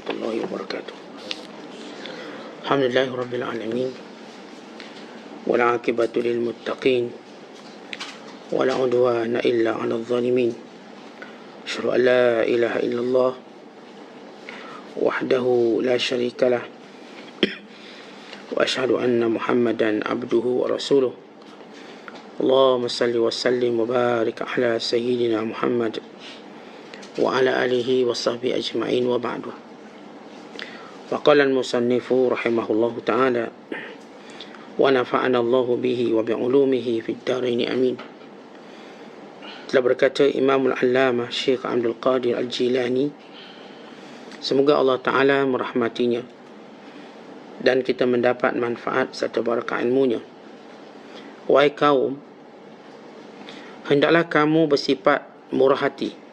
الله وبركاته. الحمد لله رب العالمين والعاقبة للمتقين ولا عدوان إلا على الظالمين. أشهد أن لا إله إلا الله وحده لا شريك له وأشهد أن محمدا عبده ورسوله. اللهم صل وسلم وبارك على سيدنا محمد وعلى آله وصحبه أجمعين وبعد. وقال المصنف رحمه الله تعالى ونفعنا الله به وبعلومه في الدارين آمين. Telah berkata Imamul Allamah Syekh Abdul Qadir Al-Jilani, semoga Allah Ta'ala merahmatinya dan kita mendapat manfaat serta barakah ilmunya. Wahai kaum, hendaklah kamu bersifat murah hati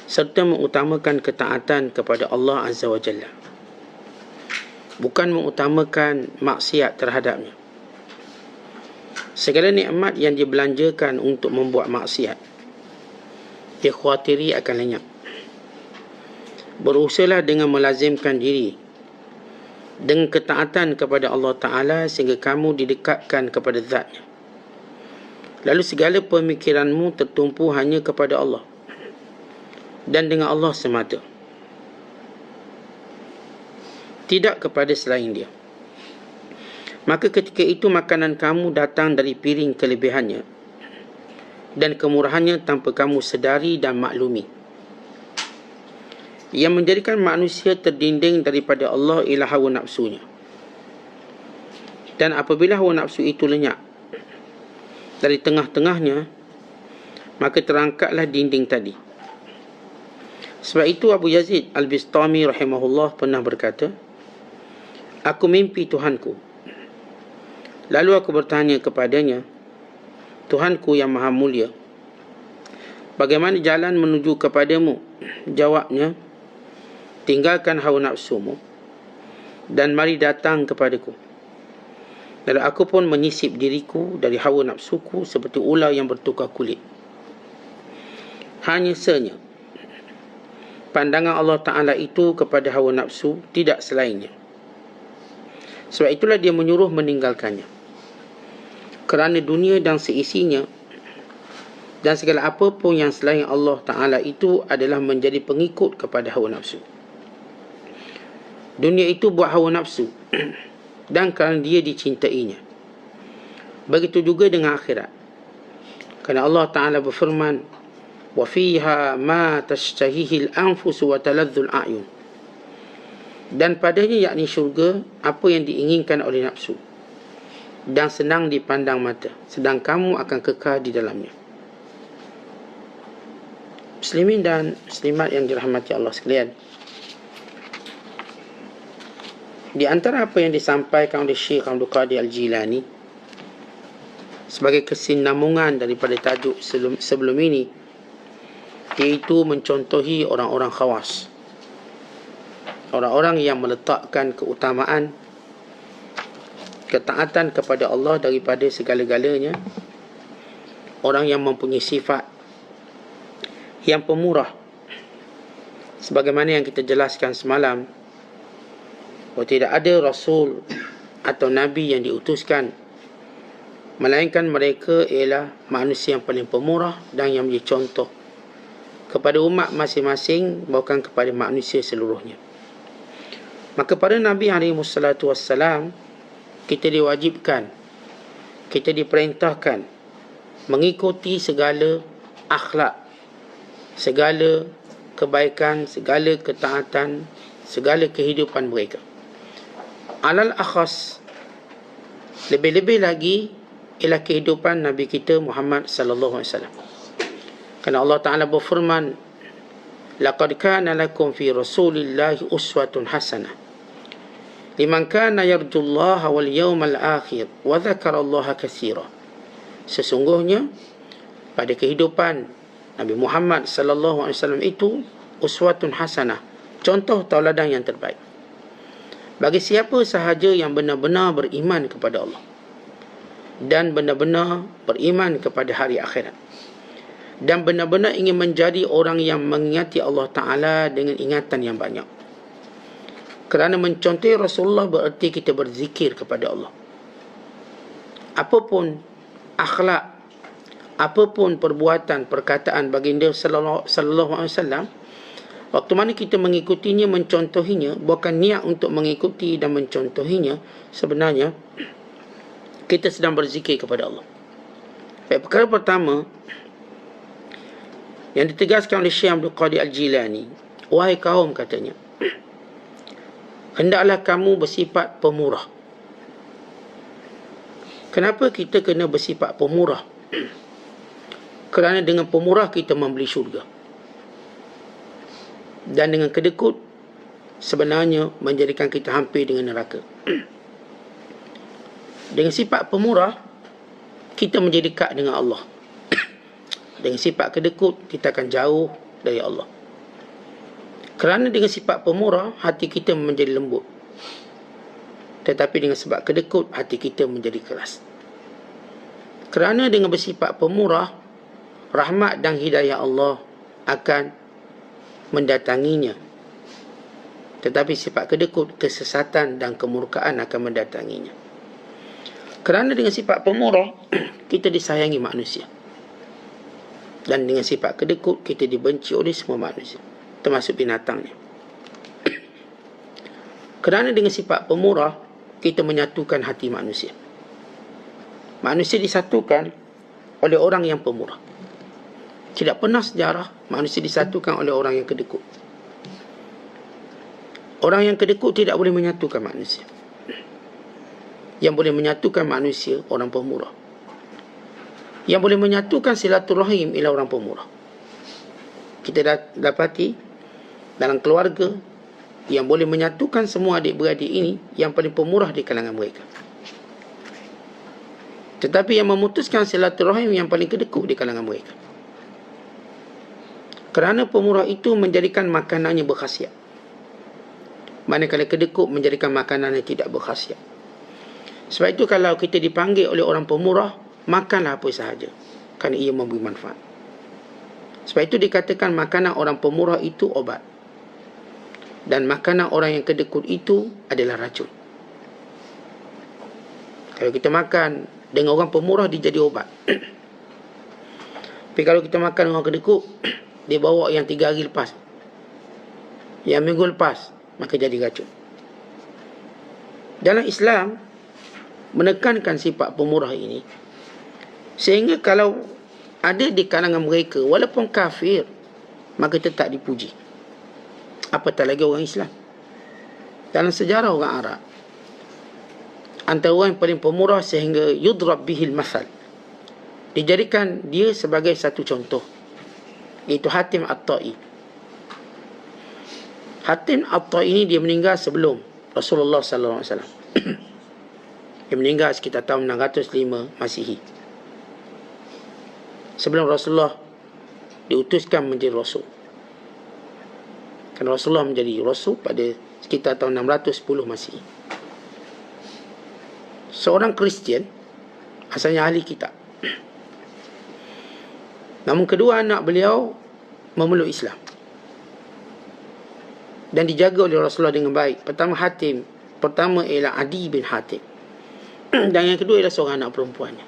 serta mengutamakan ketaatan kepada Allah Azza wa Jalla, bukan mengutamakan maksiat terhadapnya. Segala nikmat yang dibelanjakan untuk membuat maksiat, dia khawatiri akan lenyap. Berusahalah dengan melazimkan diri dengan ketaatan kepada Allah Ta'ala sehingga kamu didekatkan kepada Zatnya. Lalu segala pemikiranmu tertumpu hanya kepada Allah dan dengan Allah semata, tidak kepada selain Dia. Maka ketika itu makanan kamu datang dari piring kelebihannya dan kemurahannya tanpa kamu sedari dan maklumi. Yang menjadikan manusia terdinding daripada Allah ialah hawa nafsunya. Dan apabila hawa nafsu itu lenyap dari tengah-tengahnya, maka terangkatlah dinding tadi. Sebab itu Abu Yazid Al-Bistami rahimahullah pernah berkata, aku mimpi Tuhanku. Lalu aku bertanya kepadanya, Tuhanku yang maha mulia, bagaimana jalan menuju kepadamu? Jawabnya, tinggalkan hawa nafsumu dan mari datang kepadaku. Lalu aku pun menyisip diriku dari hawa nafsuku seperti ular yang bertukar kulit. Hanya saja pandangan Allah Ta'ala itu kepada hawa nafsu, tidak selainnya. Sebab itulah dia menyuruh meninggalkannya. Kerana dunia dan seisinya dan segala apa pun yang selain Allah Ta'ala itu adalah menjadi pengikut kepada hawa nafsu. Dunia itu buat hawa nafsu dan kerana dia dicintainya. Begitu juga dengan akhirat. Kerana Allah Ta'ala berfirman, وَفِيهَا مَا تَشْتَهِهِ الْأَنفُسُ وَتَلَذُّ الْأَعْيُنُ. Dan padanya, yakni syurga, apa yang diinginkan oleh nafsu dan senang dipandang mata, sedang kamu akan kekal di dalamnya. Muslimin dan muslimat yang dirahmati Allah sekalian, di antara apa yang disampaikan oleh Syekh Abdul Qadir Al-Jilani sebagai kesinambungan daripada tajuk sebelum ini, iaitu mencontohi orang-orang khawas, orang-orang yang meletakkan keutamaan ketaatan kepada Allah daripada segala-galanya, orang yang mempunyai sifat yang pemurah, sebagaimana yang kita jelaskan semalam, bahawa tidak ada Rasul atau Nabi yang diutuskan melainkan mereka ialah manusia yang paling pemurah dan yang menjadi contoh kepada umat masing-masing, bahkan kepada manusia seluruhnya. Maka pada Nabi SAW, kita diwajibkan, kita diperintahkan mengikuti segala akhlak, segala kebaikan, segala ketaatan, segala kehidupan mereka. Alal akhas, lebih-lebih lagi ialah kehidupan Nabi kita Muhammad sallallahu alaihi wasallam. Kerana Allah Ta'ala berfirman, laqad kana lakum fi rasulillahi uswatun hasanah liman kana yarjullaha wal yawmal akhir wa dzakarallaha katsira. Sesungguhnya pada kehidupan Nabi Muhammad sallallahu alaihi wasallam itu uswatun hasanah, contoh tauladan yang terbaik bagi siapa sahaja yang benar-benar beriman kepada Allah dan benar-benar beriman kepada hari akhirat, dan benar-benar ingin menjadi orang yang mengingati Allah Ta'ala dengan ingatan yang banyak. Kerana mencontohi Rasulullah bererti kita berzikir kepada Allah. Apapun akhlak, apapun perbuatan, perkataan baginda sallallahu alaihi wasallam, waktu mana kita mengikutinya, mencontohinya, bukan niat untuk mengikuti dan mencontohinya, sebenarnya kita sedang berzikir kepada Allah. Baik, perkara pertama yang ditegaskan oleh Syekh Abdul Qadir Al-Jilani, wahai kaum, katanya, hendaklah kamu bersifat pemurah. Kenapa kita kena bersifat pemurah? Kerana dengan pemurah kita membeli syurga. Dan dengan kedekut sebenarnya menjadikan kita hampir dengan neraka. Dengan sifat pemurah kita menjadi dekat dengan Allah. Dengan sifat kedekut kita akan jauh dari Allah. Kerana dengan sifat pemurah hati kita menjadi lembut. Tetapi dengan sebab kedekut hati kita menjadi keras. Kerana dengan bersifat pemurah, rahmat dan hidayah Allah akan mendatanginya. Tetapi sifat kedekut, kesesatan dan kemurkaan akan mendatanginya. Kerana dengan sifat pemurah kita disayangi manusia. Dan dengan sifat kedekut kita dibenci oleh semua manusia, termasuk binatangnya. Kerana dengan sifat pemurah kita menyatukan hati manusia. Manusia disatukan oleh orang yang pemurah. Tidak pernah sejarah manusia disatukan oleh orang yang kedekut. Orang yang kedekut tidak boleh menyatukan manusia. Yang boleh menyatukan manusia orang pemurah. Yang boleh menyatukan silaturahim ialah orang pemurah. Kita dapati dalam keluarga yang boleh menyatukan semua adik-beradik ini, yang paling pemurah di kalangan mereka. Tetapi yang memutuskan silaturahim yang paling kedekut di kalangan mereka. Kerana pemurah itu menjadikan makanannya berkhasiat, manakala kedekut menjadikan makanannya tidak berkhasiat. Sebab itu kalau kita dipanggil oleh orang pemurah, makanlah apa sahaja, kerana ia memberi manfaat. Sebab itu dikatakan makanan orang pemurah itu obat, dan makanan orang yang kedekut itu adalah racun. Kalau kita makan dengan orang pemurah, dia jadi obat. Tapi kalau kita makan dengan orang kedekut, dia bawa yang 3 hari lepas, yang minggu lepas, maka jadi racun. Dalam Islam menekankan sifat pemurah ini, sehingga kalau ada di kalangan mereka walaupun kafir, maka tetap dipuji, apatah lagi orang Islam. Dalam sejarah orang Arab, antara orang yang paling pemurah sehingga yudrab bihil masal, dijadikan dia sebagai satu contoh, iaitu Hatim At-Ta'i. Hatim At-Ta'i ini dia meninggal sebelum Rasulullah sallallahu alaihi wasallam. Dia meninggal sekitar tahun 605 Masihi, sebelum Rasulullah diutuskan menjadi Rasul. Kerana Rasulullah menjadi Rasul pada sekitar tahun 610 Masihi. Seorang Kristian, asalnya ahli kitab. Namun kedua anak beliau memeluk Islam dan dijaga oleh Rasulullah dengan baik. Pertama ialah Adi bin Hatim, dan yang kedua ialah seorang anak perempuannya.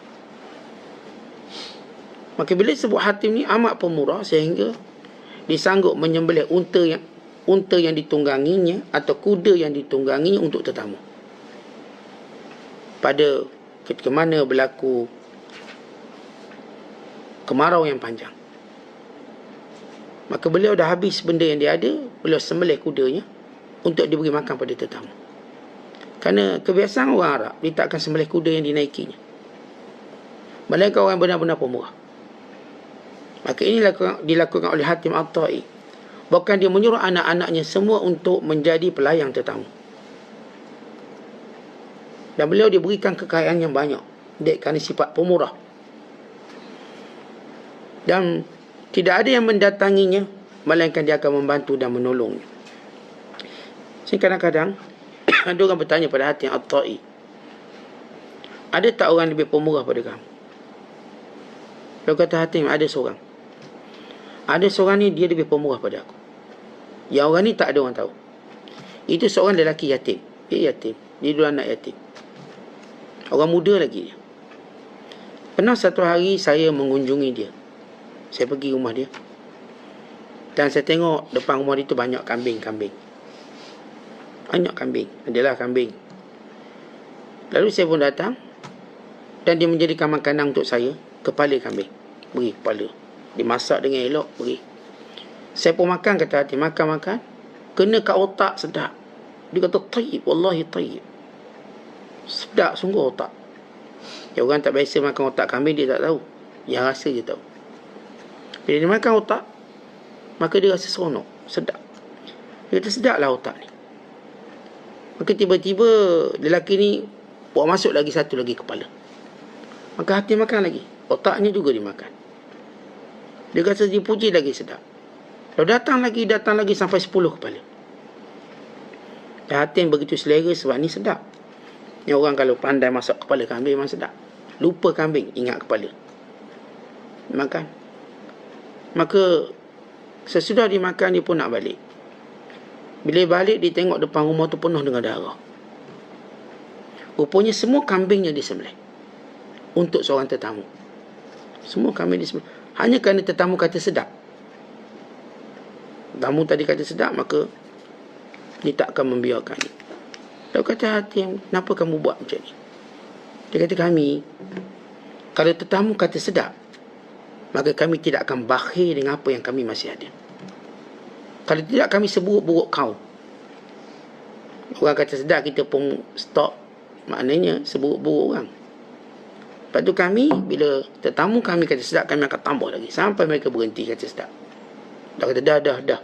Maka bila sebut Hatim ni amat pemurah sehingga disanggup menyembelih unta yang ditungganginya atau kuda yang ditungganginya untuk tetamu. Pada ketika mana berlaku kemarau yang panjang, maka beliau dah habis benda yang dia ada, beliau sembelih kudanya untuk diberi makan pada tetamu. Kerana kebiasaan orang Arab, dia tak akan sembelih kuda yang dinaikinya, melainkan orang benar-benar pemurah. Maka ini dilakukan oleh Hatim At-Ta'i. Bahkan dia menyuruh anak-anaknya semua untuk menjadi pelayan tetamu. Dan beliau diberikan kekayaan yang banyak kerana sifat pemurah. Dan tidak ada yang mendatanginya, melainkan dia akan membantu dan menolongnya. Jadi kadang-kadang ada orang bertanya pada Hatim At-Ta'i, ada tak orang lebih pemurah pada kamu? Dia kata, Hatim, ada seorang. Ada seorang ni dia lebih pemurah pada aku. Yang orang ni tak ada orang tahu. Itu seorang lelaki yatim. Dia yatim. Dia dua anak yatim. Orang muda lagi dia. Pernah satu hari saya mengunjungi dia. Saya pergi rumah dia. Dan saya tengok depan rumah dia tu banyak kambing-kambing. Banyak kambing. Adalah kambing. Lalu saya pun datang. Dan dia menjadikan makanan untuk saya. Kepala kambing. Beri kepala. Dimasak dengan elok. Beri. Saya pun makan, kata hati. Makan-makan. Kena kat otak, sedap. Dia kata, tayyib. Wallahi tayyib. Sedap sungguh otak. Yang orang tak biasa makan otak kambing, dia tak tahu. Yang rasa dia tahu. Bila dia makan otak, maka dia rasa seronok. Sedap. Dia kata, sedap lah otak ni. Maka tiba-tiba lelaki ni buat masuk lagi satu lagi kepala. Maka hati makan lagi. Otaknya juga dimakan. Dia kata dipuji lagi sedap. Lalu datang lagi sampai 10 kepala. Dan Hatim begitu selera sebab ni sedap. Yang orang kalau pandai masak kepala kambing memang sedap. Lupa kambing, ingat kepala. Makan. Maka sesudah dimakan dia pun nak balik. Bila balik dia tengok depan rumah tu penuh dengan darah. Rupanya semua kambingnya disembelih untuk seorang tetamu. Semua kambing disembelih hanya kerana tetamu kata sedap. Tamu tadi kata sedap, maka dia tak akan membiarkan ni. Lalu kata Hatim, kenapa kamu buat macam ni? Dia kata, kami kalau tetamu kata sedap, maka kami tidak akan bakhil dengan apa yang kami masih ada. Kalau tidak, kami seburuk-buruk kau. Orang kata sedap, kita pun stop. Maknanya seburuk-buruk orang. Lepas tu kami, bila tetamu kami kata sedap, kami akan tambah lagi sampai mereka berhenti kata sedap. Dah kata dah.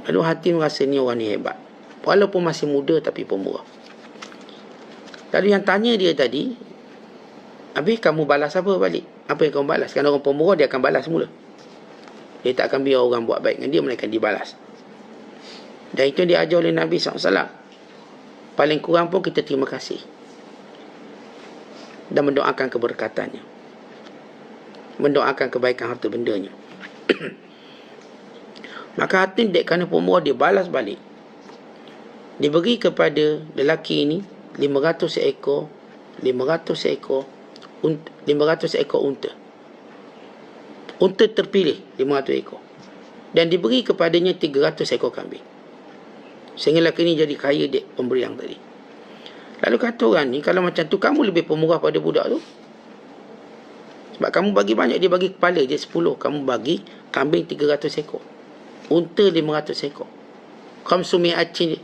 Lalu Hatim rasa ni orang ni hebat. Walaupun masih muda tapi pemurah. Lalu yang tanya dia tadi, habis kamu balas apa balik? Apa yang kamu balas? Kerana orang pemurah dia akan balas semula. Dia tak akan biar orang buat baik dengan dia, melainkan dibalas. Dan itu yang diajar oleh Nabi SAW. Paling kurang pun kita terima kasih. Dan mendoakan keberkatannya. Mendoakan kebaikan harta bendanya. Maka Hatim dek kerana pemurah dia balas balik. Dia beri kepada lelaki ini 500 ekor unta. Unta terpilih 500 ekor. Dan diberi kepadanya 300 ekor kambing. Sehingga lelaki ini jadi kaya dek pemberian tadi. Lalu kata orang ni, kalau macam tu kamu lebih pemurah pada budak tu. Sebab kamu bagi banyak, dia bagi kepala je 10. Kamu bagi kambing 300 ekor. Unta 500 ekor. Khamsumi acin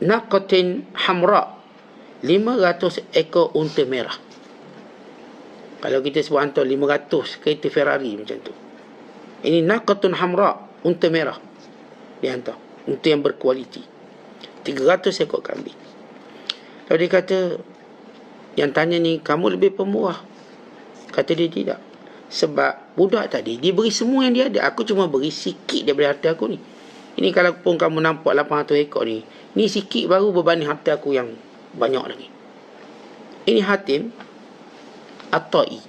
naqatin hamra. 500 ekor unta merah. Kalau kita sebut hantar 500 kereta Ferrari macam tu. Ini naqatun hamra, unta merah. Dia hantar. Unta yang berkualiti. 300 ekor kambing. Lalu dia kata, yang tanya ni, kamu lebih pemurah? Kata dia tidak. Sebab budak tadi, dia beri semua yang dia ada. Aku cuma beri sikit daripada harta aku ni. Ini kalau pun kamu nampak 800 ekor ni, ni sikit baru berbanding harta aku yang banyak lagi. Ini Hatim At-Ta'i.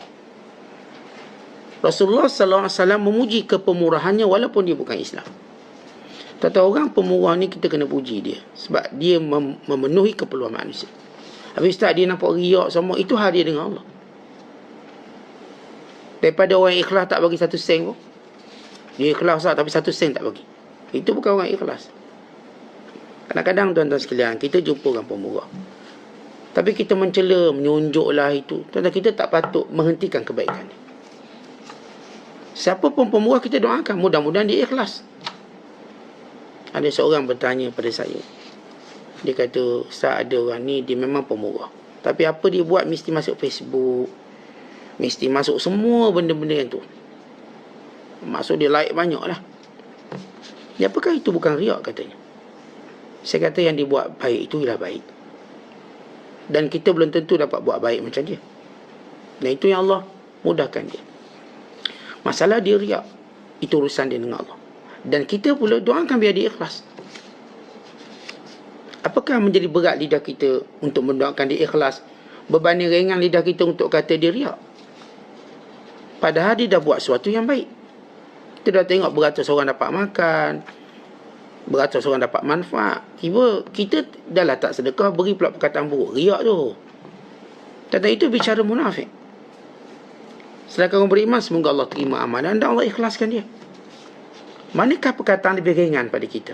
Rasulullah SAW memuji kepemurahannya walaupun dia bukan Islam. Tata orang pemurah ni kita kena puji dia. Sebab dia memenuhi keperluan manusia. Habis tak dia nampak riak semua, itu hal dia dengan Allah. Daripada orang ikhlas tak bagi 1 sen pun. Dia ikhlas tapi 1 sen tak bagi. Itu bukan orang ikhlas. Kadang-kadang tuan-tuan sekalian, kita jumpa orang pemurah. Tapi kita mencela, menyunjuklah itu. Tuan-tuan, kita tak patut menghentikan kebaikan ni. Siapa pun pemurah kita doakan, mudah-mudahan dia ikhlas. Ada seorang bertanya pada saya. Dia kata, Ustaz, ada orang ni dia memang pemurah. Tapi apa dia buat mesti masuk Facebook. Mesti masuk semua benda-benda yang tu. Maksud dia like banyak lah. Ya, apakah itu bukan riak katanya? Saya kata yang dia buat baik itu ialah baik. Dan kita belum tentu dapat buat baik macam dia. Dan itu yang Allah mudahkan dia. Masalah dia riak, itu urusan dia dengan Allah. Dan kita pula doakan biar dia ikhlas. Apakah menjadi berat lidah kita untuk mendoakan dia ikhlas berbanding ringan lidah kita untuk kata dia riak? Padahal dia dah buat sesuatu yang baik. Kita dah tengok beratus orang dapat makan. Beratus orang dapat manfaat. Tiba kita dah lah tak sedekah, beri pula perkataan buruk. Riak tu. Tentang itu bicara munafik. Sedangkan orang beriman, semoga Allah terima amalan dan Allah ikhlaskan dia. Manakah perkataan lebih ringan pada kita?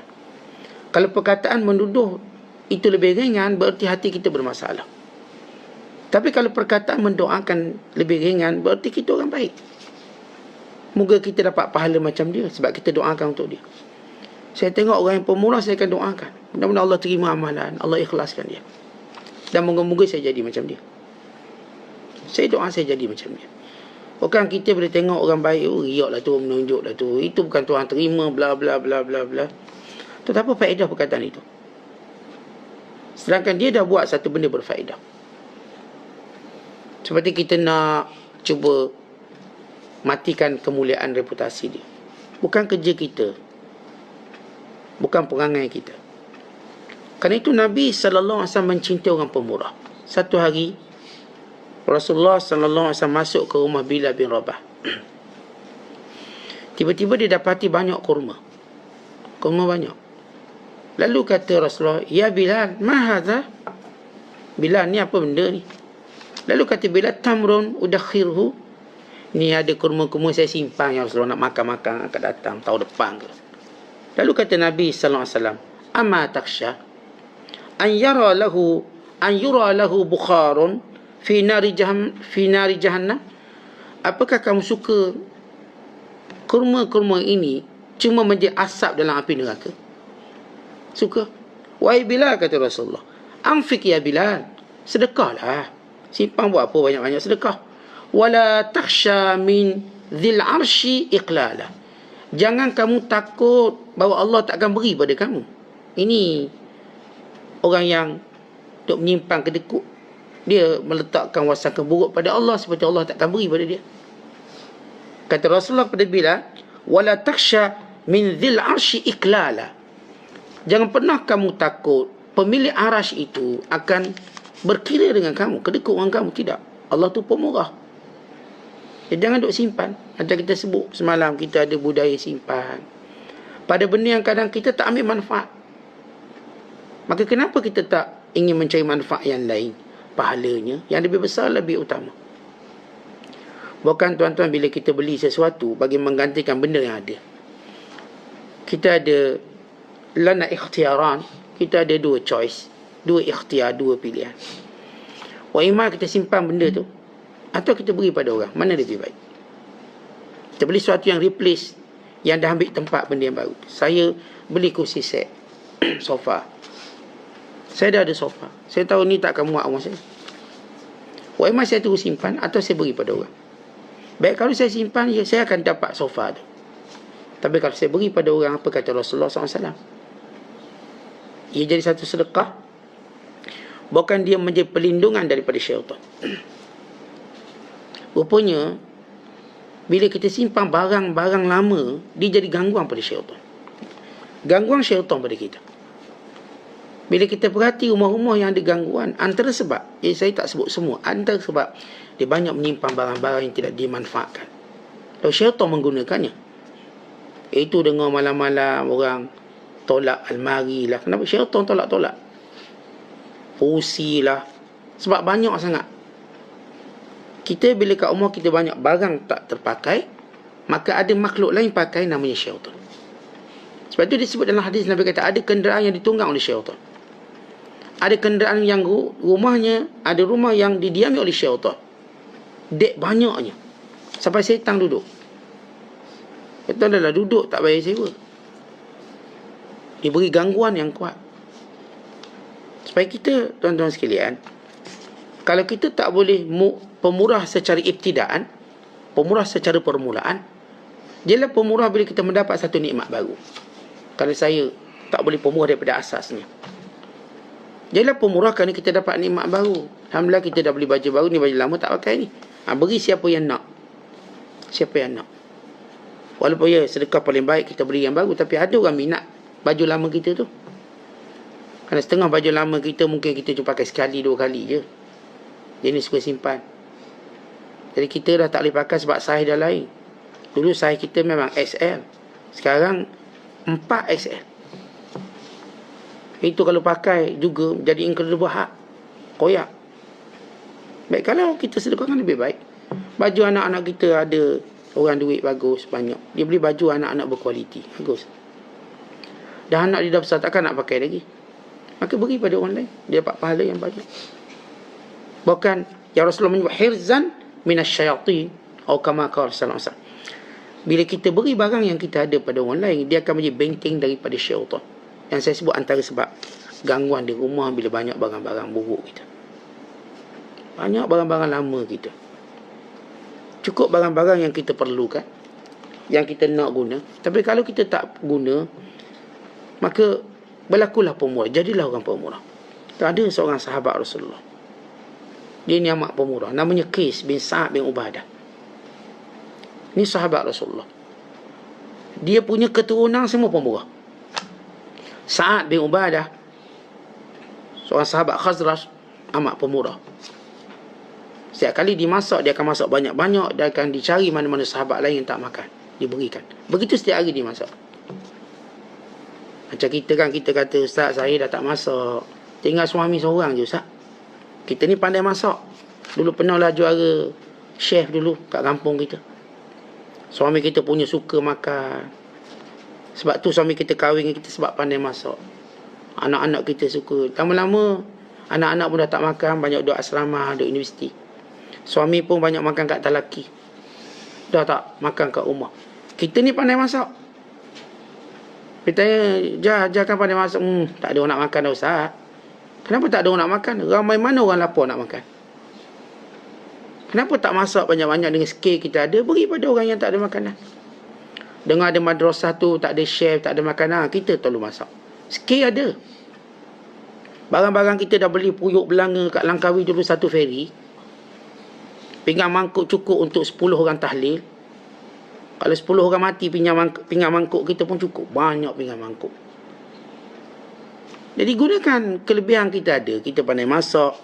Kalau perkataan menuduh itu lebih ringan, berarti hati kita bermasalah. Tapi kalau perkataan mendoakan lebih ringan, berarti kita orang baik. Moga kita dapat pahala macam dia, sebab kita doakan untuk dia. Saya tengok orang yang pemurah, saya akan doakan. Mudah-mudahan Allah terima amalan, Allah ikhlaskan dia. Dan moga-moga saya jadi macam dia. Saya doa saya jadi macam dia. Bukan kita boleh tengok orang baik, riak lah tu, menunjuk lah tu. Itu bukan Tuhan terima, bla bla bla bla bla. Tu apa faedah perkataan itu? Sedangkan dia dah buat satu benda berfaedah. Seperti kita nak cuba matikan kemuliaan reputasi dia. Bukan kerja kita. Bukan perangai kita. Kerana itu Nabi SAW mencintai orang pemurah. Satu hari Rasulullah SAW masuk ke rumah Bilal bin Rabah. Tiba-tiba dia dapati banyak kurma. Kurma banyak. Lalu kata Rasulullah, "Ya Bilal, ma hadha?" Bilal, ni apa benda ni? Lalu kata Bilal, "Tamrun udakhirhu." Ni ada kurma-kurma saya simpan ya Rasulullah, nak makan-makan akan datang tahun depan ke. Lalu kata Nabi SAW, "Amma taksha an yura lahu bukharun fi nari jahannam?" Apakah kamu suka kurma-kurma ini cuma menjadi asap dalam api neraka? Suka? Wahai Bilal, kata Rasulullah, "Anfik ya Bilal." Sedekahlah. Simpan buat apa banyak-banyak sedekah. "Wala takhsha min dhil arshi iqlala." Jangan kamu takut bahawa Allah tak akan beri pada kamu. Ini orang yang duk menyimpan kedekut. Dia meletakkan wasangka buruk pada Allah seperti Allah tak akan beri pada dia. Kata Rasulullah pada Bilal, "Wala takhsha min dhil arshi iqlala." Jangan pernah kamu takut pemilik arasy itu akan berkira dengan kamu, kedekut dengan kamu. Tidak. Allah tu pemurah. Jangan duk simpan. Macam kita sebut semalam, kita ada budaya simpan pada benda yang kadang kita tak ambil manfaat. Maka kenapa kita tak ingin mencari manfaat yang lain? Pahalanya yang lebih besar, lebih utama. Bukan tuan-tuan, bila kita beli sesuatu bagi menggantikan benda yang ada. Kita ada lana ikhtiaran. Kita ada dua choice, dua ikhtiar, dua pilihan. Wa imma kita simpan benda tu, atau kita beri pada orang. Mana lebih baik? Kita beli sesuatu yang replace, yang dah ambil tempat benda yang baru. Saya beli kursi set sofa. Saya dah ada sofa. Saya tahu ni tak akan muat rumah saya. Wa imma saya terus simpan, atau saya beri pada orang. Baik, kalau saya simpan, ya, saya akan dapat sofa tu. Tapi kalau saya beri pada orang, apa kata Rasulullah SAW? Ia jadi satu sedekah. Bukan dia menjadi perlindungan daripada syaitan. Rupanya, bila kita simpan barang-barang lama, dia jadi gangguan pada syaitan. Gangguan syaitan pada kita. Bila kita perhati rumah-rumah yang ada gangguan, antara sebab, saya tak sebut semua, antara sebab dia banyak menyimpan barang-barang yang tidak dimanfaatkan. Lalu syaitan menggunakannya. Itu dengar malam-malam orang tolak almari lah. Kenapa syaitan tolak-tolak? Kursi lah. Sebab banyak sangat. Kita bila kat rumah kita banyak barang tak terpakai, maka ada makhluk lain pakai, namanya syaitan. Sebab itu disebut dalam hadis Nabi kata, ada kenderaan yang ditunggang oleh syaitan. Ada kenderaan yang rumahnya, ada rumah yang didiami oleh syaitan. Dek banyaknya. Sampai setan duduk. Setan dah duduk, tak bayar sewa. Dia beri gangguan yang kuat. Supaya kita, tuan-tuan sekalian, kalau kita tak boleh pemurah secara ibtidaan, pemurah secara permulaan, jelah pemurah bila kita mendapat satu nikmat baru. Kalau saya tak boleh pemurah daripada asasnya. Jelah pemurah kerana kita dapat nikmat baru. Alhamdulillah, kita dah beli baju baru ni, baju lama tak pakai ni. Beri siapa yang nak. Siapa yang nak. Walaupun ya sedekah paling baik kita beri yang baru, tapi ada orang minat baju lama kita tu. Kerana setengah baju lama kita mungkin kita cuma pakai sekali, dua kali je. Dia ni suka simpan. Jadi kita dah tak boleh pakai sebab saiz dah lain. Dulu saiz kita memang XL. Sekarang 4XL. Itu kalau pakai juga jadi incredible hak. Koyak. Baik, kalau kita sedekahkan lebih baik. Baju anak-anak kita ada orang duit bagus, banyak. Dia beli baju anak-anak berkualiti. Bagus. Dah anak dia dah besar, takkan nak pakai lagi. Maka beri pada orang lain. Dia dapat pahala yang banyak. Bukan, ya Rasulullah menyebut hirzan minasyayatin. Atau kama qala sallallahu alaihi wasallam. Bila kita beri barang yang kita ada pada orang lain, dia akan menjadi benteng daripada syaitan. Yang saya sebut antara sebab gangguan di rumah bila banyak barang-barang buruk kita. Banyak barang-barang lama kita. Cukup barang-barang yang kita perlukan, yang kita nak guna. Tapi kalau kita tak guna, maka berlakulah pemurah. Jadilah orang pemurah. Tak ada seorang sahabat Rasulullah. Dia ni amat pemurah. Namanya Qais bin Sa'ad bin Ubadah. Ni sahabat Rasulullah. Dia punya keturunan semua pemurah. Sa'ad bin Ubadah, seorang sahabat Khazraj, amat pemurah. Setiap kali dimasak, dia akan masak banyak-banyak. Dia akan dicari mana-mana sahabat lain yang tak makan, diberikan. Begitu setiap hari dia masak. Macam kita kan, kita kata, Ustaz, saya dah tak masak, tinggal suami seorang je, Ustaz. Kita ni pandai masak. Dulu pernah lah juara chef dulu kat kampung kita. Suami kita punya suka makan. Sebab tu suami kita kahwin dengan kita, sebab pandai masak. Anak-anak kita suka. Lama-lama anak-anak pun dah tak makan, banyak duduk asrama, duduk universiti. Suami pun banyak makan kat talaki, dah tak makan kat rumah. Kita ni pandai masak. Kita tanya, Jah kan pandai masak. Tak ada orang nak makan dah, Ustaz. Kenapa tak ada orang nak makan? Ramai mana orang lapar nak makan? Kenapa tak masak banyak-banyak dengan skill kita ada, beri pada orang yang tak ada makanan? Dengar ada madrasah tu, tak ada chef, tak ada makanan, kita tolong masak. Skill ada. Barang-barang kita dah beli puyuk belanga kat Langkawi dulu, satu feri. Pinggan mangkuk cukup untuk 10 orang tahlil. Kalau 10 orang mati, pinggan mangkuk kita pun cukup. Banyak pinggan mangkuk. Jadi gunakan kelebihan kita ada. Kita pandai masak.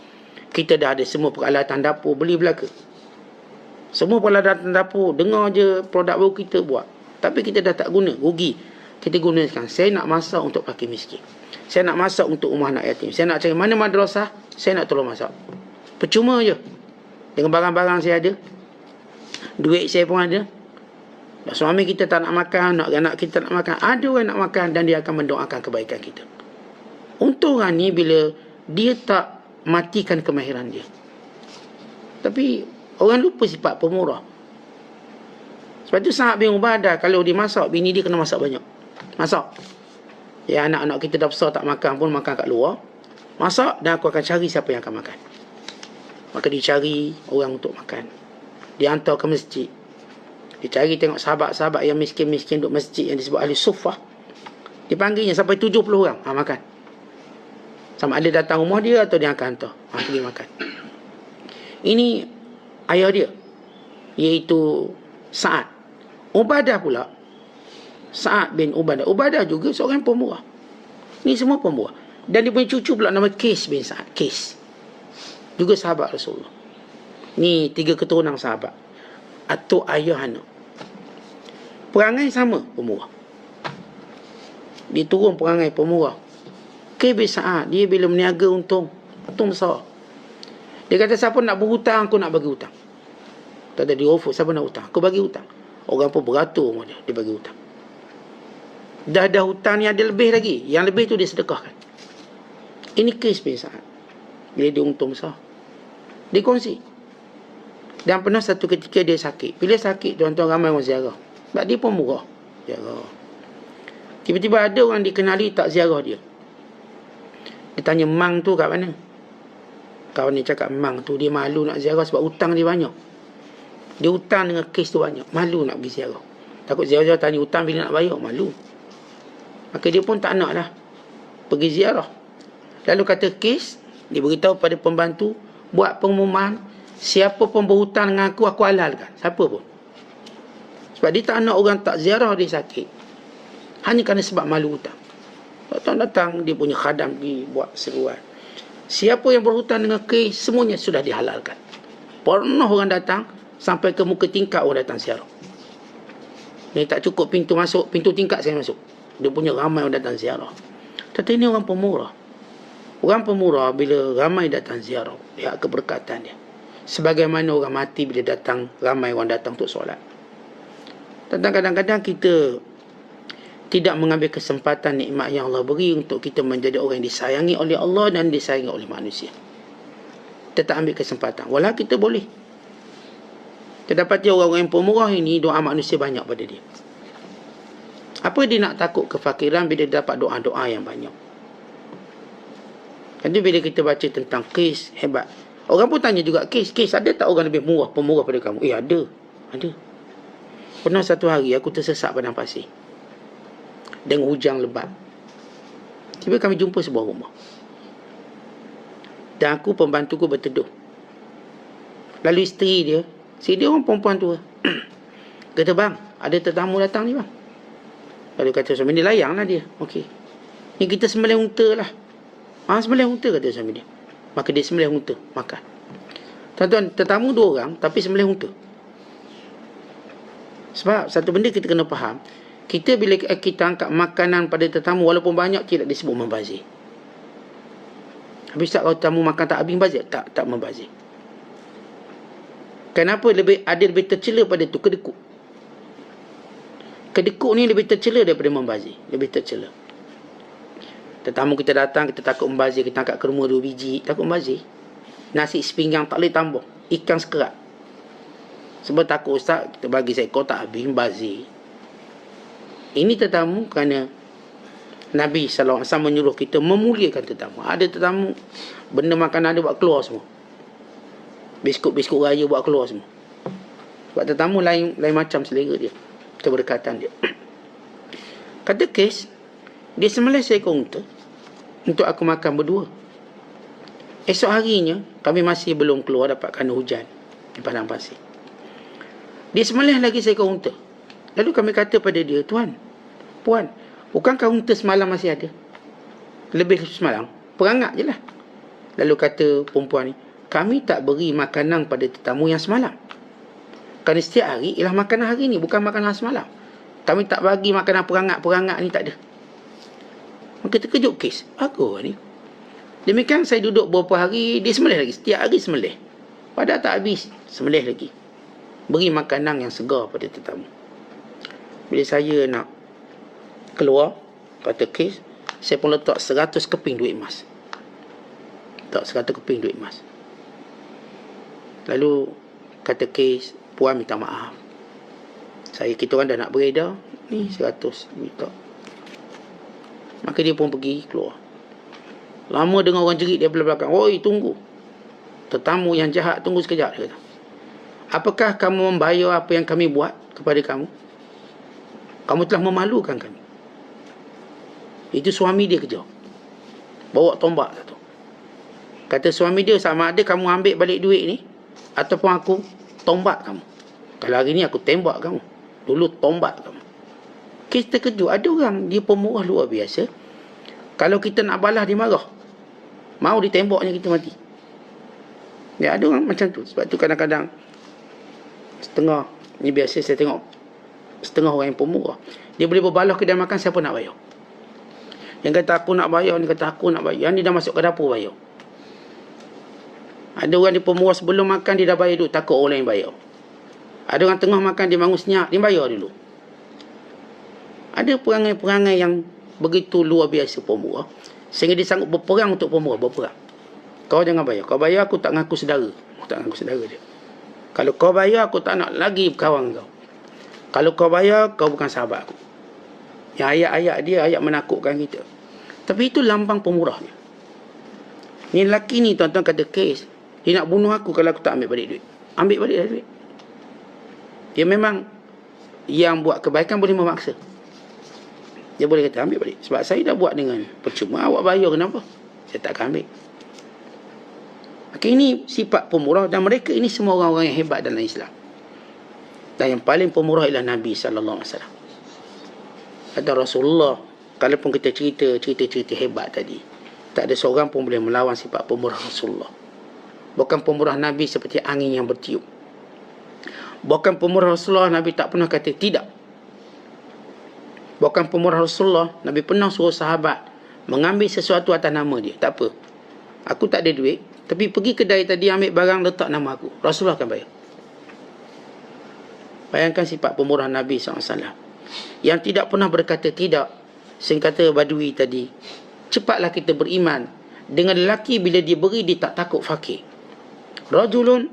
Kita dah ada semua peralatan dapur. Beli belaka. Semua peralatan dapur. Dengar je produk baru kita buat. Tapi kita dah tak guna. Rugi. Kita gunakan. Saya nak masak untuk pakai miskin. Saya nak masak untuk rumah anak yatim. Saya nak cari mana madrasah, saya nak tolong masak. Percuma je. Dengan barang-barang saya ada, duit saya pun ada. Suami kita tak nak makan, anak kita nak makan, ada orang nak makan, dan dia akan mendoakan kebaikan kita. Untung orang ni bila dia tak matikan kemahiran dia. Tapi orang lupa sifat pemurah. Sebab tu Sa'ad bin Ubadah, kalau dia masak, bini dia kena masak banyak. Masak. Ya, anak-anak kita dah besar tak makan pun, makan kat luar. Masak, dan aku akan cari siapa yang akan makan. Maka dicari orang untuk makan. Dia hantar ke masjid. Dicari tengok sahabat-sahabat yang miskin-miskin duduk masjid yang disebut ahli suffah. Dipanggilnya sampai 70 orang. Makan. Sama ada datang rumah dia atau dia akan hantar. Pergi makan. Ini ayah dia, iaitu Sa'ad. Ubadah pula, Sa'ad bin Ubadah. Ubadah juga seorang pemurah. Ni semua pemurah. Dan dia punya cucu pula nama Qais bin Sa'ad. Qais. Juga sahabat Rasulullah. Ni 3 keturunan sahabat. Atau ayah anak. Perangai sama, pemurah. Dia turun perangai pemurah. Qais bin Sa'ad, dia bila meniaga untung besar. Dia kata, siapa nak berhutang, aku nak bagi hutang. Tak ada di offer, siapa nak hutang, aku bagi hutang. Orang pun beratur rumah dia bagi hutang. Dah ada hutang ni ada lebih lagi. Yang lebih tu dia sedekahkan. Ini Qais bin Sa'ad. Bila dia untung besar, dia kongsi. Dan pernah satu ketika dia sakit. Bila sakit, tuan-tuan ramai orang ziarah. Sebab dia pun murah. Ziarah. Tiba-tiba ada orang dikenali tak ziarah dia. Dia tanya, Mang tu kat mana? Kawan dia cakap, Mang tu dia malu nak ziarah sebab hutang dia banyak. Dia hutang dengan Qais tu banyak. Malu nak pergi ziarah. Takut ziarah tanya hutang bila nak bayar. Malu. Maka dia pun tak nak lah pergi ziarah. Lalu kata Qais, dia beritahu pada pembantu, buat pengumuman, siapa pun berhutang dengan aku halalkan. Siapa pun. Sebab dia tak nak orang tak ziarah dia sakit. Hanya kerana sebab malu hutang. Datang-datang dia punya khadam pergi buat seruan. Siapa yang berhutang dengan Qais, semuanya sudah dihalalkan. Pernah orang datang, sampai ke muka tingkap orang datang ziarah. Dia tak cukup pintu masuk, pintu tingkap saya masuk. Dia punya ramai orang datang ziarah. Tetapi ini orang pemurah. Orang pemurah bila ramai datang ziarah, lihat keberkatan dia. Sebagaimana orang mati bila datang, ramai orang datang untuk solat. Tentang kadang-kadang kita tidak mengambil kesempatan nikmat yang Allah beri untuk kita menjadi orang yang disayangi oleh Allah dan disayangi oleh manusia. Kita tak ambil kesempatan. Walau kita boleh. Terdapat orang-orang yang pemurah ini, doa manusia banyak pada dia. Apa dia nak takut kefakiran bila dia dapat doa-doa yang banyak? Jadi bila kita baca tentang kes hebat, orang pun tanya juga, kes ada tak orang lebih murah, pemurah pada kamu? Ada. Pernah satu hari aku tersesat padang pasir dengan hujan lebat. Tiba kami jumpa sebuah rumah. Dan aku, pembantuku berteduh. Lalu isteri dia orang perempuan tua. Kata, bang, ada tetamu datang ni bang. Lalu kata suami dia, layanglah dia. Okey. Ni kita sembelih unta lah. Sembelih unta, kata suami dia. Maka dia sembelih unta, makan. Tuan-tuan, tetamu 2 orang tapi sembelih unta. Sebab satu benda kita kena faham, kita bila kita angkat makanan pada tetamu walaupun banyak, tidak disebut membazir. Habis tak, kalau tetamu makan tak habis membazir? Tak membazir. Kenapa lebih tercela pada tu? Kedekut ni lebih tercela daripada membazir. Lebih tercela. Tetamu kita datang, kita takut membazir, kita angkat kurma 2 biji, takut membazir. Nasi sepinggang tak boleh tambah, ikan sekerat. Sebab takut, ustaz, kita bagi seekor tak habis membazir. Ini tetamu kerana Nabi SAW menyuruh kita memuliakan tetamu. Ada tetamu, benda makanan ada buat keluar semua. Biskut-biskut raya buat keluar semua. Sebab tetamu lain macam selera dia, keberkatan dia. Kata kes, dia sembelih seekor unta untuk aku makan berdua. Esok harinya kami masih belum keluar dapat kerana hujan di padang pasir. Dia sembelih lagi seekor unta. Lalu kami kata pada dia, tuan, puan, bukankah unta semalam masih ada? Lebih semalam, perangak je lah. Lalu kata perempuan ni, kami tak beri makanan pada tetamu yang semalam. Kerana setiap hari ialah makanan hari ni, bukan makanan semalam. Kami tak bagi makanan perangak ni, tak ada. Maka terkejut kes. Bagus ni. Demikian saya duduk beberapa hari, dia sembelih lagi. Setiap hari sembelih. Padahal tak habis, sembelih lagi. Beri makanan yang segar pada tetamu. Bila saya nak keluar, kata kes, saya pun letak 100 keping duit emas. Letak 100 keping duit emas. Lalu kata kes, puan minta maaf. Kita orang dah nak beredar, ni 100 minta. Maka dia pun pergi keluar. Lama dengar orang jerit dia belakang. Oi, tunggu. Tetamu yang jahat, tunggu sekejap, dia kata. Apakah kamu membayar apa yang kami buat kepada kamu? Kamu telah memalukan kami. Itu suami dia kejar. Bawa tombak satu. Kata suami dia, sama ada kamu ambil balik duit ni, ataupun aku tombak kamu. Kalau hari ni aku tembak kamu, dulu tombak kamu. Kita terkejut. Ada orang dia pemurah luar biasa. Kalau kita nak balas dia marah, mau ditembaknya kita mati. Ya, ada orang macam tu. Sebab tu kadang-kadang setengah, ni biasa saya tengok setengah orang yang pemurah, dia boleh berbalah kedai makan, siapa nak bayar? Yang kata aku nak bayar, ni kata aku nak bayar, ni dah masuk ke dapur bayar. Ada orang dia pemurah, sebelum makan dia dah bayar dulu, takut orang lain bayar. Ada orang tengah makan, dia bangun senyap, dia bayar dulu. Ada perangai-perangai yang begitu luar biasa pemurah, sehingga dia sanggup berperang untuk pemurah, berperang. Kau jangan bayar. Kau bayar, aku tak ngaku saudara. Aku tak ngaku saudara dia. Kalau kau bayar, aku tak nak lagi kawan kau. Kalau kau bayar, kau bukan sahabat aku. Yang ayat-ayat dia, ayat menakutkan kita. Tapi itu lambang pemurahnya. Ni lelaki ni, tuan-tuan kata kes, dia nak bunuh aku kalau aku tak ambil balik duit. Ambil balik duit. Dia memang yang buat kebaikan boleh memaksa. Dia boleh kata ambil balik. Sebab saya dah buat dengan percuma, awak bayar kenapa? Saya tak akan ambil. Maka ini sifat pemurah, dan mereka ini semua orang-orang yang hebat dalam Islam. Dan yang paling pemurah ialah Nabi SAW. Kata Rasulullah, kalaupun kita cerita hebat tadi, tak ada seorang pun boleh melawan sifat pemurah Rasulullah. Bukan pemurah Nabi seperti angin yang bertiup. Bukan pemurah Rasulullah, Nabi tak pernah kata tidak. Bukan pemurah Rasulullah, Nabi pernah suruh sahabat mengambil sesuatu atas nama dia. Tak apa, aku tak ada duit, tapi pergi kedai tadi ambil barang, letak nama aku, Rasulullah akan bayar. Bayangkan sifat pemurah Nabi SAW, yang tidak pernah berkata tidak. Sehingga kata Badui tadi, cepatlah kita beriman dengan lelaki bila dia beri dia tak takut fakir. Rajulun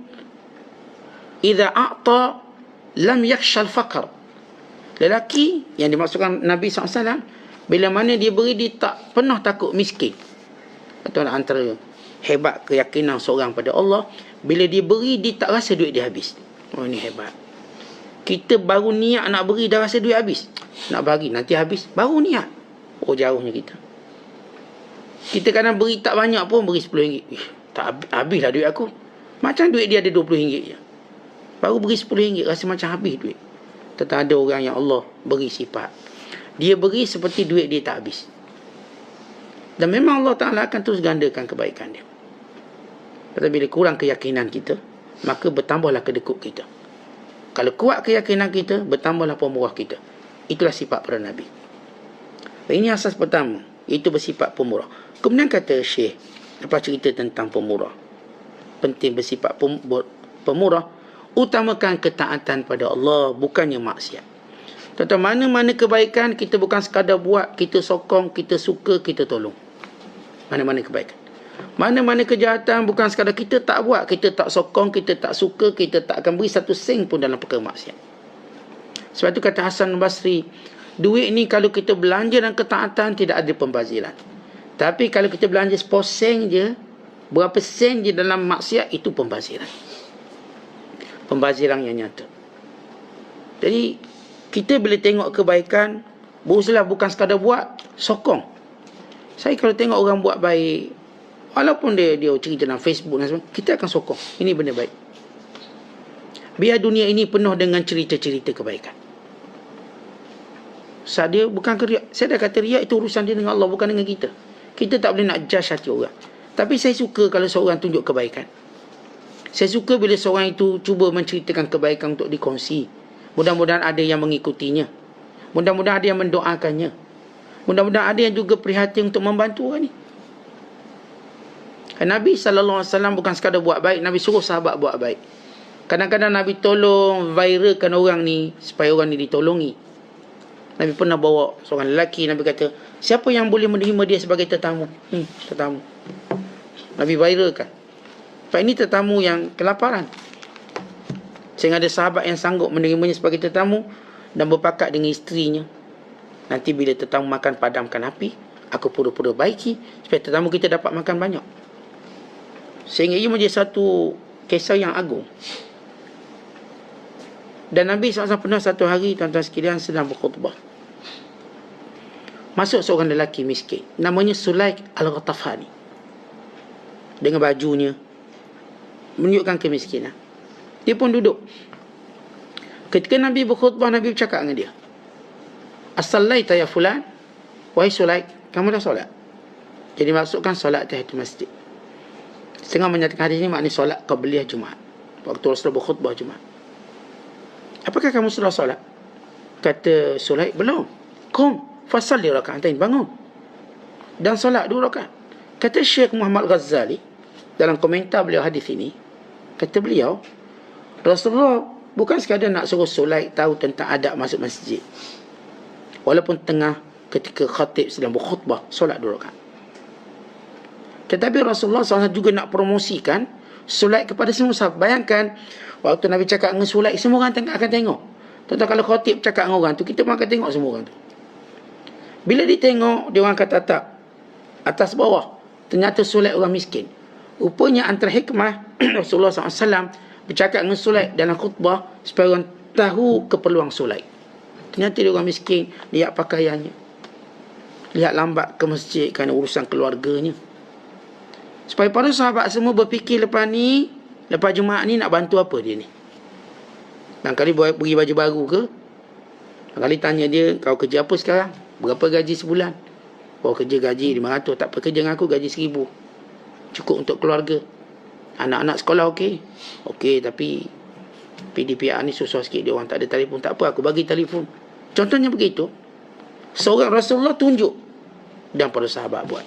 idza a'ta lam yakhshal faqr. Lelaki yang dimaksudkan Nabi SAW, bila mana dia beri dia tak pernah takut miskin. Itu antara hebat keyakinan seorang pada Allah, bila dia beri dia tak rasa duit dia habis. Oh, ini hebat. Kita baru niat nak beri dah rasa duit habis. Nak bagi nanti habis, baru niat. Oh, jauhnya kita. Kita kadang beri tak banyak pun, beri RM10. Tak habislah duit aku. Macam duit dia ada RM20 je. Baru beri RM10, rasa macam habis duit. Tetapi ada orang yang Allah beri sifat, dia beri seperti duit dia tak habis. Dan memang Allah Ta'ala akan terus gandakan kebaikan dia. Tetapi bila kurang keyakinan kita, maka bertambahlah kedekut kita. Kalau kuat keyakinan kita, bertambahlah pemurah kita. Itulah sifat para Nabi. Ini asas pertama, itu bersifat pemurah. Kemudian kata Syekh, lepas cerita tentang pemurah, penting bersifat pemurah, utamakan ketaatan pada Allah, bukannya maksiat. Tentang mana-mana kebaikan, kita bukan sekadar buat, kita sokong, kita suka, kita tolong. Mana-mana kebaikan. Mana-mana kejahatan, bukan sekadar kita tak buat, kita tak sokong, kita tak suka, kita tak akan beri satu sen pun dalam perkara maksiat. Sebab itu kata Hasan Basri, duit ni kalau kita belanja dan ketaatan, tidak ada pembaziran. Tapi kalau kita belanja 10 sen je, berapa sen je dalam maksiat, itu pembaziran. Pembaziran yang nyata. Jadi kita bila tengok kebaikan, berusaha bukan sekadar buat, sokong. Saya kalau tengok orang buat baik, walaupun dia cerita dalam Facebook dan sebagainya, kita akan sokong. Ini benda baik. Biar dunia ini penuh dengan cerita-cerita kebaikan. Dia bukan riak. Saya dah kata riak itu urusan dia dengan Allah, bukan dengan kita. Kita tak boleh nak judge hati orang. Tapi saya suka kalau seorang tunjuk kebaikan. Saya suka bila seorang itu cuba menceritakan kebaikan untuk dikongsi. Mudah-mudahan ada yang mengikutinya. Mudah-mudahan ada yang mendoakannya. Mudah-mudahan ada yang juga prihatin untuk membantu orang ni. Nabi SAW bukan sekadar buat baik, Nabi suruh sahabat buat baik. Kadang-kadang Nabi tolong viralkan orang ni supaya orang ni ditolongi. Nabi pernah bawa seorang lelaki, Nabi kata, siapa yang boleh menerima dia sebagai tetamu? Tetamu. Nabi viralkan. Sebab ini tetamu yang kelaparan. Sehingga ada sahabat yang sanggup menerimanya sebagai tetamu dan berpakat dengan isterinya. Nanti bila tetamu makan, padamkan api, aku pura-pura baiki supaya tetamu kita dapat makan banyak. Sehingga ia menjadi satu kisah yang agung. Dan Nabi SAW pernah satu hari, tuan-tuan sekalian, sedang berkhutbah. Masuk seorang lelaki miskin, namanya Sulaik Al-Ghatafani, dengan bajunya menunjukkan kemiskinan. Dia pun duduk. Ketika Nabi berkhutbah, Nabi bercakap dengan dia, As-sallaita ya fulan? Wahai Sulaik, kamu dah solat? Jadi maksudkan solat tahiyatul masjid. Setengah menyatakan hadis ini maknanya solat qabliyah Jumaat, waktu Rasulullah berkhutbah Jumaat. Apakah kamu sudah solat? Kata Sulaik, belum. Qum fasalli raka'atain, bangun dan solat 2 rakaat. Kata Syekh Muhammad Ghazali dalam komentar beliau hadis ini, kata beliau, Rasulullah bukan sekadar nak suruh Sulaik tahu tentang adab masuk masjid, walaupun tengah ketika khatib sedang berkhutbah, solat 2 rakaat. Tetapi Rasulullah SAW juga nak promosikan Sulaik kepada semua sahabat. Bayangkan waktu Nabi cakap dengan Sulaik, semua orang akan tengok. Tentang kalau khatib cakap dengan orang tu, kita pun akan tengok semua orang tu. Bila dia tengok, dia orang akan tatap atas bawah, ternyata Sulaik orang miskin. Rupanya antara hikmah Rasulullah SAW bercakap dengan Sulaik dalam khutbah supaya orang tahu keperluan Sulaik. Ternyata dia orang miskin, lihat pakaiannya, lihat lambat ke masjid kerana urusan keluarganya. Supaya para sahabat semua berfikir lepas Jumaat ni nak bantu apa dia ni. Barangkali beri baju baru ke. Barangkali tanya dia, kau kerja apa sekarang? Berapa gaji sebulan? Kau kerja gaji 500. Tak apa, kerja dengan aku gaji 1000. Cukup untuk keluarga. Anak-anak sekolah okey? Okey, tapi PDPR ni susah sikit. Dia orang tak ada telefon. Tak apa, aku bagi telefon. Contohnya begitu. Seorang Rasulullah tunjuk dan para sahabat buat.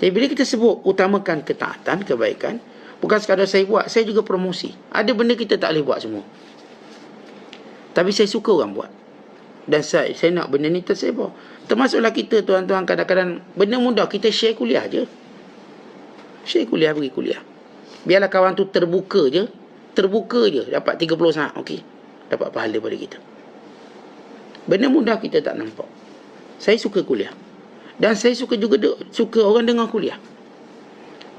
Jadi bila kita sebut utamakan ketaatan, kebaikan, bukan sekadar saya buat, saya juga promosi. Ada benda kita tak boleh buat semua, tapi saya suka orang buat. Dan saya nak benda ni tersebar. Termasuklah kita tuan-tuan, kadang-kadang benda mudah kita share kuliah je. Share kuliah, pergi kuliah. Biarlah kawan tu terbuka je dapat 30 saat, okey, dapat pahala pada kita. Benda mudah kita tak nampak. Saya suka kuliah, dan saya suka juga suka orang dengar kuliah.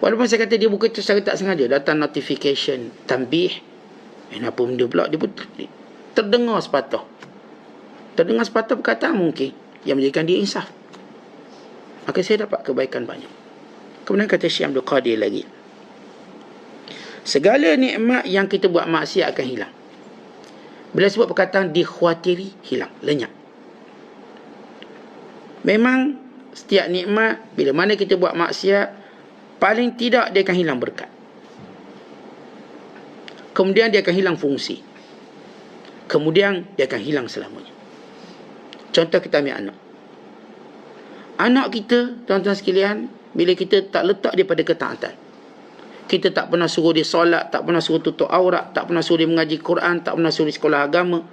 Walaupun saya kata dia buka secara tak sengaja, datang notification tanbih, apa benda pula, dia pun terdengar sepatah perkataan mungkin yang menjadikan dia insaf, maka saya dapat kebaikan banyak. Kemudian kata Syekh Abdul Qadir lagi, segala nikmat yang kita buat maksiat akan hilang. Bila sebut perkataan dikhawatiri, hilang, lenyap. Memang setiap nikmat, bila mana kita buat maksiat, paling tidak dia akan hilang berkat. Kemudian dia akan hilang fungsi. Kemudian dia akan hilang selamanya. Contoh, kita ambil anak. Anak kita, tuan-tuan sekalian, bila kita tak letak dia pada ketaatan, kita tak pernah suruh dia solat, tak pernah suruh tutup aurat, tak pernah suruh dia mengaji Quran, tak pernah suruh dia sekolah agama,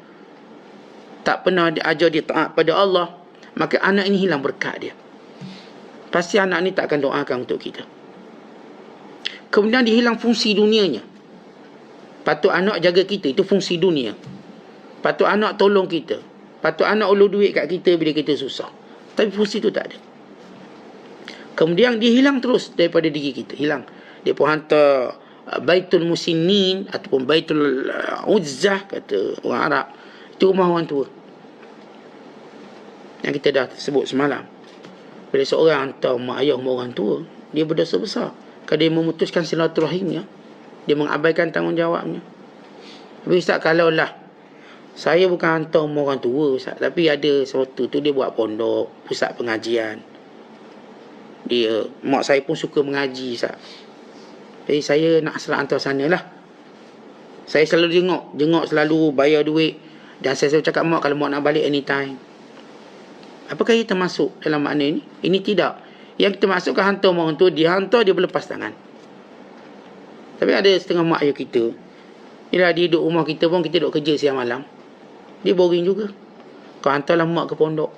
tak pernah dia ajar dia taat pada Allah, maka anak ini hilang berkat dia. Pasti anak ni tak akan doakan untuk kita. Kemudian dia hilang fungsi dunianya. Patut anak jaga kita, itu fungsi dunia. Patut anak tolong kita, patut anak ulur duit kat kita bila kita susah. Tapi fungsi itu tak ada. Kemudian dia hilang terus daripada diri kita, hilang. Dia pun hantar Baitul Musinin ataupun Baitul Uzzah, kata orang Arab. Itu rumah orang tua yang kita dah sebut semalam. Bila seorang hantar mak ayah orang tua, dia berdosa besar. Kalau dia memutuskan silaturahimnya, dia mengabaikan tanggungjawabnya. Tapi Ustaz, kalau lah saya bukan hantar orang tua Ustaz, tapi ada sesuatu tu dia buat pondok, pusat pengajian, mak saya pun suka mengaji Ustaz, jadi saya nak hantar sana lah. Saya selalu jenguk selalu, bayar duit. Dan saya selalu cakap, mak, kalau mak nak balik anytime. Apakah ia termasuk dalam makna ini? Ini tidak. Yang kita masukkan hantar orang tu, dia hantar, dia berlepas tangan. Tapi ada setengah mak ayah kita, bila dia duduk rumah kita pun, kita duduk kerja siang malam, dia boring juga. Kau hantarlah mak ke pondok,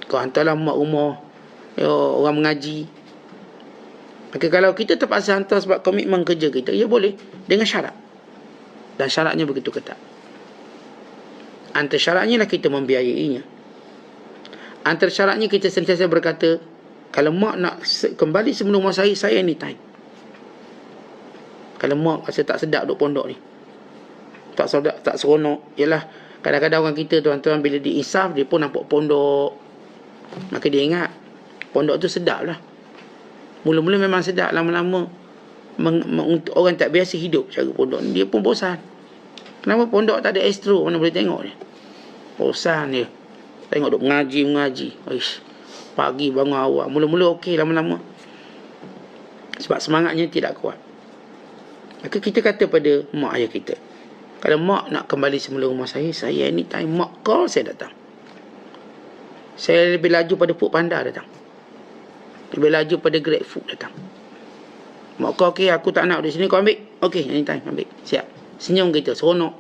kau hantarlah mak rumah orang mengaji. Maka kalau kita terpaksa hantar sebab komitmen kerja kita, ya boleh, dengan syarat. Dan syaratnya begitu ketat. Antara syaratnya lah kita membiayainya. Antara syaratnya kita sentiasa berkata, kalau mak nak kembali sebelum rumah saya anytime. Kalau mak rasa tak sedap duduk pondok ni, tak sedap, tak seronok, ialah kadang-kadang orang kita, tuan-tuan, bila diinsaf, dia pun nampak pondok, maka dia ingat pondok tu sedap lah. Mula-mula memang sedap, lama-lama orang tak biasa hidup cara pondok ni, dia pun bosan. Kenapa pondok tak ada astro mana boleh tengok dia? Bosan dia. Tengok duk mengaji. Ish, pagi bangun awal. Mula-mula okey, lama-lama sebab semangatnya tidak kuat. Maka kita kata pada mak ayah kita, kalau mak nak kembali semula rumah saya anytime. Mak call, saya datang. Saya lebih laju pada Food Panda datang, lebih laju pada Grab Food datang. Mak kau, okey, aku tak nak di sini, kau ambil. Okey, anytime, ambil. Siap. Senyum kita, seronok.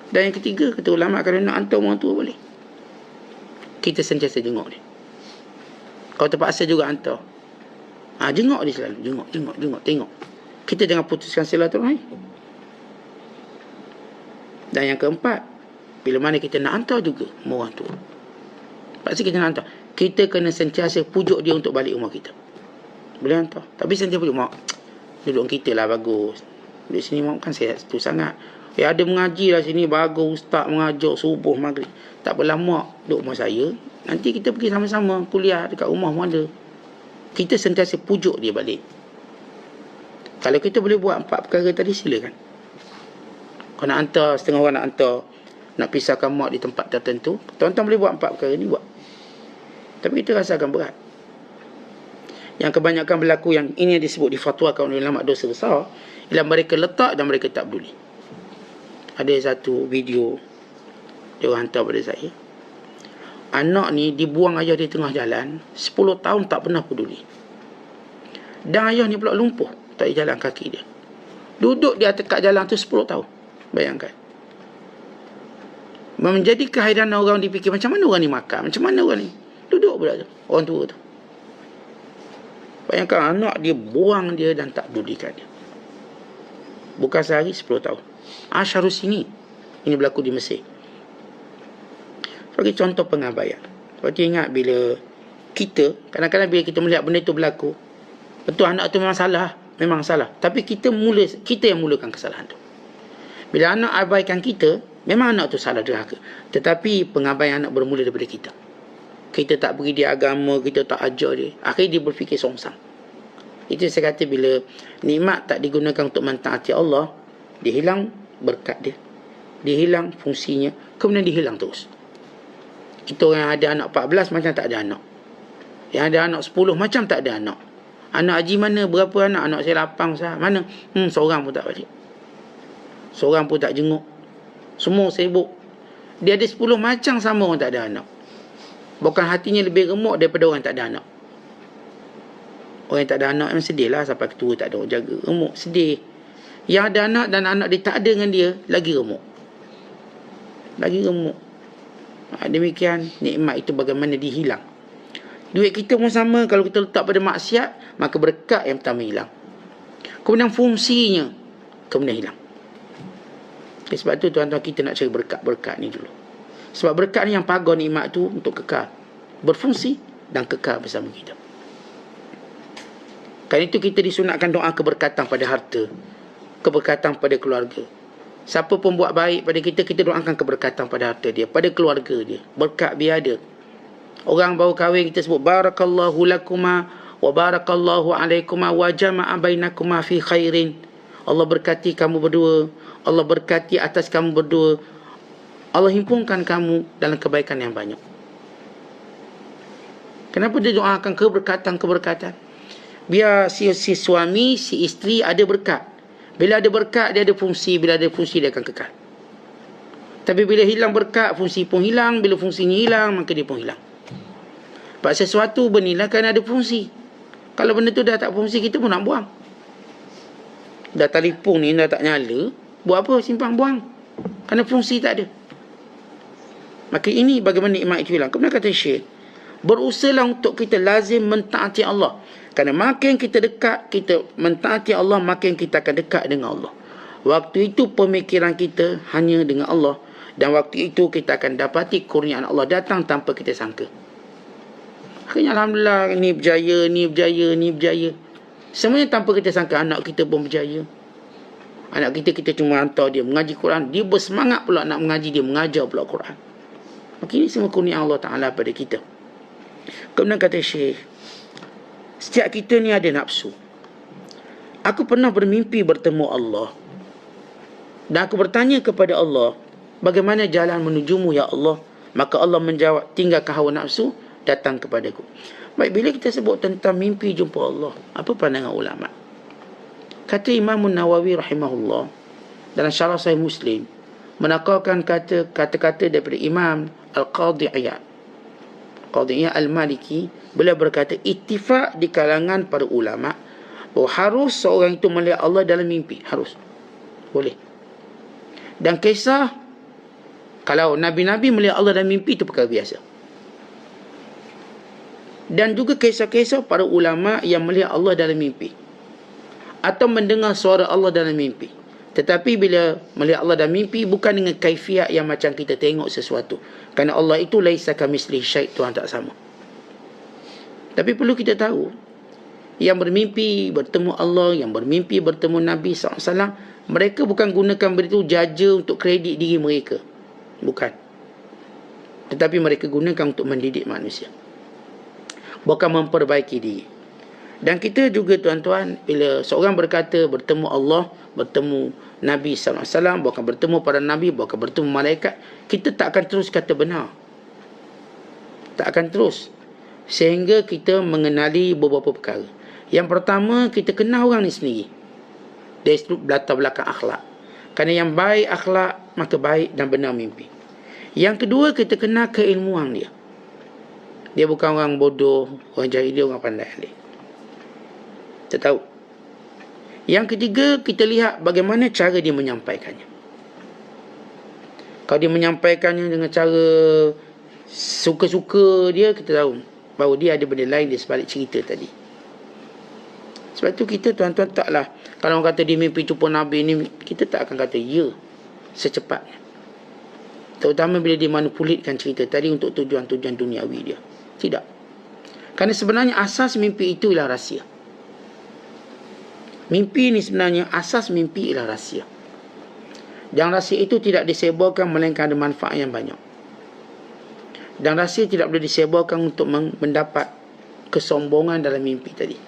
Dan yang ketiga, kata ulama, kalau nak hantar orang tua boleh. Kita sentiasa jenguk dia. Kau terpaksa juga hantar, jenguk dia selalu. Jenguk, tengok. Kita jangan putuskan silaturahim. Dan yang keempat, bila mana kita nak hantar juga orang tua, pasti kita nak hantar, kita kena sentiasa pujuk dia untuk balik rumah kita. Boleh hantar, tapi sentiasa pujuk, mak, duduk kita lah bagus. Di sini mak kan saya tu sangat. Ada mengaji lah sini, bagus, ustaz mengajar subuh maghrib. Tak apalah mak, duduk rumah saya, nanti kita pergi sama-sama kuliah dekat rumah pun ada. Kita sentiasa pujuk dia balik. Kalau kita boleh buat 4 perkara tadi, silakan. Kau nak hantar, setengah orang nak hantar, nak pisahkan mak di tempat tertentu, tuan-tuan boleh buat 4 perkara ni, buat. Tapi kita rasakan berat. Yang kebanyakan berlaku, yang ini yang disebut difatwakan oleh ulama dosa besar, ialah mereka letak dan mereka tak peduli. Ada satu video dia hantar pada saya, Anak ni dibuang ayah di tengah jalan, 10 tahun tak pernah peduli. Dan ayah ni pula lumpuh, tak boleh jalan kaki dia. Duduk di atas kat jalan tu 10 tahun. Bayangkan. Menjadi kehairan orang dipikir, macam mana orang ni makan? Macam mana orang ni? Duduk pula tu, orang tua tu. Bayangkan anak dia buang dia dan tak pedulikan dia. Bukan sehari, 10 tahun. Asyarus ini berlaku di Mesir. Sebagai contoh pengabaian. Seperti ingat bila kita, kadang-kadang bila kita melihat benda itu berlaku, betul anak tu memang salah. Memang salah. Tapi kita yang mulakan kesalahan tu. Bila anak abaikan kita, memang anak tu salah derhaka. Tetapi pengabaian anak bermula daripada kita. Kita tak beri dia agama, kita tak ajar dia. Akhirnya dia berfikir songsang. Itu saya kata bila nikmat tak digunakan untuk mentaati Allah, dia hilang berkat dia. Dia hilang fungsinya, kemudian dia hilang terus. Itu yang ada anak 14 macam tak ada anak. Yang ada anak 10 macam tak ada anak. Anak haji mana? Berapa anak? Anak saya 8 sah. Mana? Seorang pun tak balik. Seorang pun tak jenguk. Semua sibuk. Dia ada 10 macam sama orang tak ada anak. Bukan hatinya lebih remuk daripada orang tak ada anak. Orang yang tak ada anak memang sedih lah. Sampai ketua tak ada orang jaga. Remuk, sedih. Yang ada anak dan anak dia tak ada dengan dia, lagi remuk. Lagi remuk. Demikian nikmat itu bagaimana dihilang. Duit kita pun sama. Kalau kita letak pada maksiat, maka berkat yang pertama hilang. Kemudian fungsinya kemudian hilang. Sebab tu tuan-tuan, kita nak cari berkat-berkat ni dulu. Sebab berkat ni yang pagar nikmat tu untuk kekal, berfungsi dan kekal bersama kita. Kerana itu kita disunatkan doa keberkatan pada harta, keberkatan pada keluarga. Siapa pun buat baik pada kita, kita doakan keberkatan pada harta dia, pada keluarga dia. Berkat biar ada. Orang baru kahwin, kita sebut barakallahu lakuma wa barakallahu alaikuma wa jama'a bainakuma fi khairin. Allah berkati kamu berdua, Allah berkati atas kamu berdua, Allah himpunkan kamu dalam kebaikan yang banyak. Kenapa dia doakan keberkatan-keberkatan? Biar si suami, si isteri ada berkat. Bila ada berkat, dia ada fungsi. Bila ada fungsi, dia akan kekal. Tapi bila hilang berkat, fungsi pun hilang. Bila fungsinya hilang, maka dia pun hilang. Sebab sesuatu bernilai kan ada fungsi. Kalau benda tu dah tak fungsi, kita pun nak buang. Dah telefon ni dah tak nyala, buat apa? Simpan, buang. Kerana fungsi tak ada. Maka ini bagaimana nikmat itu hilang. Kemudian kata Syekh, berusahalah untuk kita lazim mentaati Allah. Kerana makin kita dekat, kita mentaati Allah, makin kita akan dekat dengan Allah. Waktu itu pemikiran kita hanya dengan Allah. Dan waktu itu kita akan dapati kurniaan Allah datang tanpa kita sangka. Akhirnya Alhamdulillah, ni berjaya, ni berjaya, ni berjaya. Semuanya tanpa kita sangka. Anak kita pun berjaya. Anak kita cuma hantar dia mengaji Quran. Dia bersemangat pula nak mengaji, dia mengajar pula Quran. Maka ini semua kurnia Allah Ta'ala pada kita. Kemudian kata Syekh, setiap kita ni ada nafsu. Aku pernah bermimpi bertemu Allah. Dan aku bertanya kepada Allah, bagaimana jalan menujumu ya Allah? Maka Allah menjawab, tinggalkan hawa nafsu, datang kepadaku. Baik, bila kita sebut tentang mimpi jumpa Allah, apa pandangan ulama? Kata Imam Nawawi rahimahullah dalam syarah Sahih Muslim, menakalkan kata-kata daripada Imam Al-Qadhi Iyad. Qadhi Iyad Al-Maliki, beliau berkata, ittifaq di kalangan para ulama bahawa harus seorang itu melihat Allah dalam mimpi. Harus. Boleh. Dan kisah, kalau Nabi-Nabi melihat Allah dalam mimpi, itu perkara biasa. Dan juga kisah-kisah para ulama yang melihat Allah dalam mimpi, atau mendengar suara Allah dalam mimpi. Tetapi bila melihat Allah dalam mimpi, bukan dengan kaifiat yang macam kita tengok sesuatu. Kerana Allah itu laisa kamitslihi syai', Tuhan tak sama. Tapi perlu kita tahu, yang bermimpi bertemu Allah, yang bermimpi bertemu Nabi SAW, mereka bukan gunakan benda itu jaja untuk kredit diri mereka. Bukan. Tetapi mereka gunakan untuk mendidik manusia, bukan memperbaiki diri. Dan kita juga tuan-tuan, bila seorang berkata bertemu Allah, bertemu Nabi SAW, bukan bertemu para Nabi, bukan bertemu malaikat, kita tak akan terus kata benar. Tak akan terus. Sehingga kita mengenali beberapa perkara. Yang pertama, kita kenal orang ni sendiri. Dari latar belakang akhlak. Kerana yang baik akhlak, maka baik dan benar mimpi. Yang kedua, kita kenal keilmuan dia. Dia bukan orang bodoh, orang jahil, dia orang pandai. Kita tahu. Yang ketiga, kita lihat bagaimana cara dia menyampaikannya. Kalau dia menyampaikannya dengan cara suka-suka dia, kita tahu bahawa dia ada benda lain di sebalik cerita tadi. Sebab tu kita tuan-tuan taklah, kalau orang kata dia mimpi jumpa Nabi ni, kita tak akan kata ya secepatnya. Terutama bila dia manipulitkan cerita tadi untuk tujuan-tujuan duniawi dia. Tidak. Kerana sebenarnya asas mimpi itu ialah rahsia. Mimpi ni sebenarnya, asas mimpi ialah rahsia. Dan rahsia itu tidak disebarkan melainkan ada manfaat yang banyak. Dan rahsia tidak boleh disebarkan untuk mendapat kesombongan dalam mimpi tadi.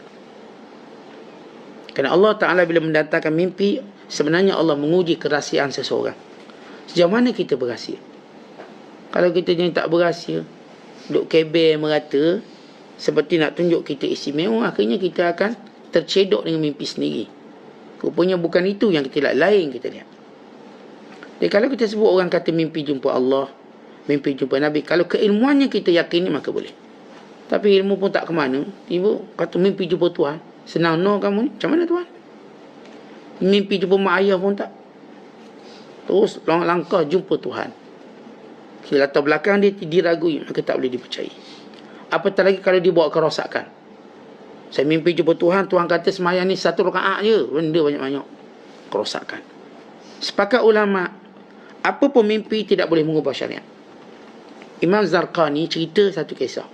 Kerana Allah Ta'ala bila mendatangkan mimpi, sebenarnya Allah menguji kerahsiaan seseorang. Sejauh mana kita berahsia? Kalau kita ni tak berahsia, duk kebel merata, seperti nak tunjuk kita istimewa, akhirnya kita akan tercedok dengan mimpi sendiri. Rupanya bukan itu yang kita lihat, lain kita lihat. Jadi kalau kita sebut orang kata mimpi jumpa Allah, mimpi jumpa Nabi, kalau keilmuannya kita yakini, maka boleh. Tapi ilmu pun tak ke mana. Ibu kata mimpi jumpa Tuhan, senang no kamu ni, macam mana Tuhan? Mimpi jumpa mak ayah pun tak. Terus langkah jumpa Tuhan. Bila latar belakang dia diragui, maka tak boleh dipercayai. Apatah lagi kalau dia bawa kerosakan. Saya mimpi jumpa Tuhan, Tuhan kata semayang ni 1 rakaat je, benda banyak-banyak. Kerosakan. Sepakat ulama, apa pun mimpi tidak boleh mengubah syariat. Imam Zarqani cerita satu kisah.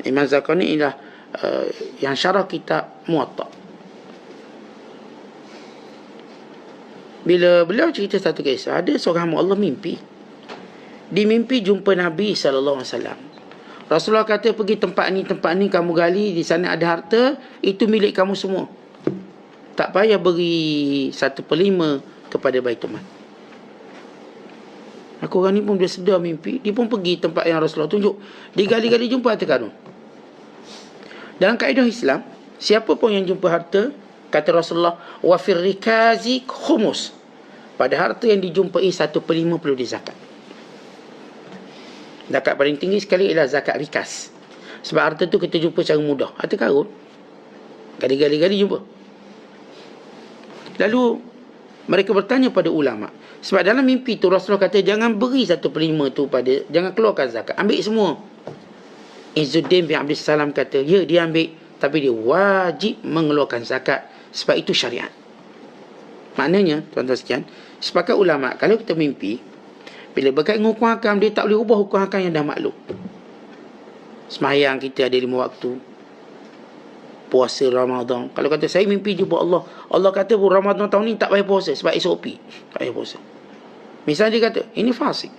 Imam Zarqani ialah yang syarah kitab Muwatta. Bila beliau cerita satu kisah, ada seorang hamba Allah mimpi. Di mimpi jumpa Nabi SAW. Rasulullah kata, pergi tempat ni kamu gali, di sana ada harta, itu milik kamu semua. Tak payah beri 1/5 kepada Baitul Mal. Aku orang ni pun dia sedar mimpi, dia pun pergi tempat yang Rasulullah tunjuk. Digali-gali jumpa harta karun. Dalam kaedah Islam, siapa pun yang jumpa harta, kata Rasulullah, wa fir rikazi khumus. Pada harta yang dijumpai 1/5 perlu dizakat. Zakat paling tinggi sekali ialah zakat rikas. Sebab harta tu kita jumpa secara mudah. Harta karun, gali-gali jumpa. Lalu mereka bertanya pada ulama. Sebab dalam mimpi tu Rasulullah kata jangan beri 1/5 tu pada, jangan keluarkan zakat, ambil semua. Izzuddin bin Abdul Salam kata, ya dia ambil, tapi dia wajib mengeluarkan zakat. Sebab itu syariat. Maknanya, tuan-tuan sekian, sepakat ulama, kalau kita mimpi, bila berkait dengan hukum hakam, dia tak boleh ubah hukum hakam yang dah maklum. Semayang kita ada 5 waktu. Puasa Ramadan. Kalau kata saya mimpi jumpa Allah, Allah kata Ramadan tahun ni tak payah puasa sebab SOP. Tak payah puasa. Misalnya dia kata, ini fasik.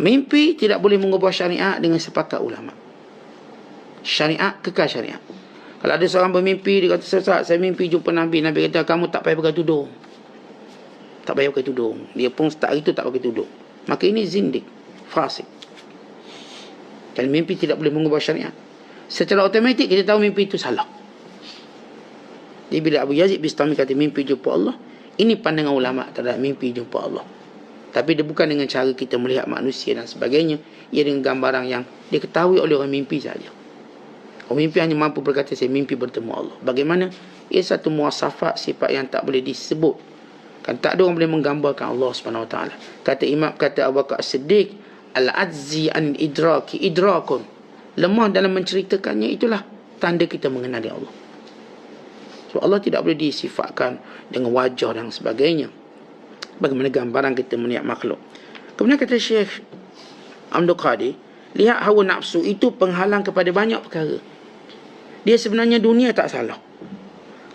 Mimpi tidak boleh mengubah syariat dengan sepakat ulama. Syariat kekal syariat. Kalau ada seorang bermimpi, dia kata, Ustaz, saya mimpi jumpa Nabi. Nabi kata, kamu tak payah pakai tudung. Tak payah pakai tudung. Dia pun start itu tak pakai tudung. Maka ini zindik, fasik. Dan mimpi tidak boleh mengubah syariat. Secara automatik kita tahu mimpi itu salah. Jadi bila Abu Yazid Bistami kata mimpi jumpa Allah, ini pandangan ulama terhadap mimpi jumpa Allah. Tapi dia bukan dengan cara kita melihat manusia dan sebagainya. Ia dengan gambaran yang diketahui oleh orang mimpi saja. Orang mimpi hanya mampu berkata saya mimpi bertemu Allah. Bagaimana? Ia satu muasafat sifat yang tak boleh disebut. Kan tak ada orang boleh menggambarkan Allah Subhanahu Wa Taala. Kata Abu Bakar As-Siddiq, al-azzi an idraki idrakun. Lemah dalam menceritakannya, itulah tanda kita mengenali Allah. So Allah tidak boleh disifatkan dengan wajah dan sebagainya. Bagaimana gambaran kita melihat makhluk. Kemudian kata Syekh Abdul Qadir, lihat hawa nafsu itu penghalang kepada banyak perkara. Dia sebenarnya dunia tak salah,